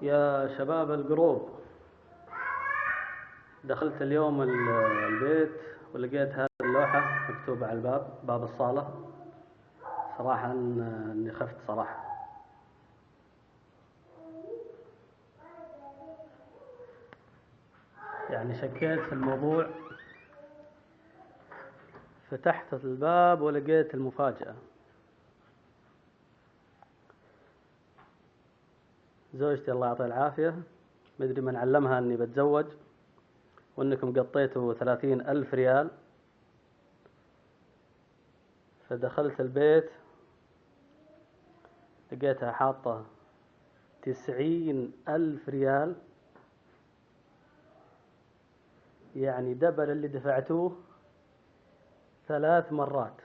يا شباب الجروب، دخلت اليوم البيت ولقيت هذه اللوحة مكتوبة على باب الصالة. صراحة اني خفت صراحة. يعني شكيت في الموضوع. فتحت الباب ولقيت المفاجأة. زوجتي الله يعطيها العافية، مدري من علمها اني بتزوج وانكم قطيتوا 30,000 ريال. فدخلت البيت لقيتها حاطة 90,000 ريال، يعني دبل اللي دفعتوه 3 مرات.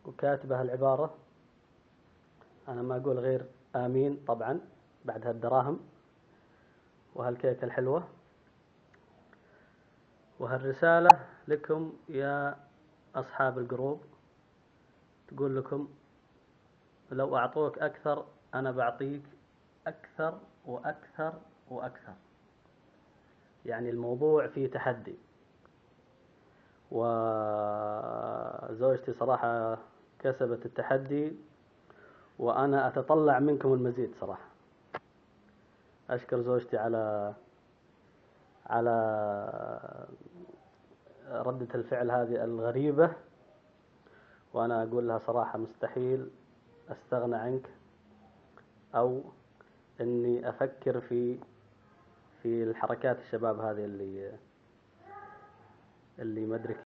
وكاتبة العبارة، أنا ما أقول غير آمين طبعا بعد هالدراهم وهالكيكة الحلوة. وهالرسالة لكم يا أصحاب الجروب، تقول لكم لو أعطوك أكثر أنا بعطيك أكثر وأكثر وأكثر. يعني الموضوع فيه تحدي. وزوجتي صراحة كسبت التحدي، وأنا أتطلع منكم المزيد صراحة. أشكر زوجتي على ردة الفعل هذه الغريبة. وأنا أقول لها صراحة مستحيل أستغنى عنك، أو إني أفكر في الحركات الشباب هذه اللي مدرك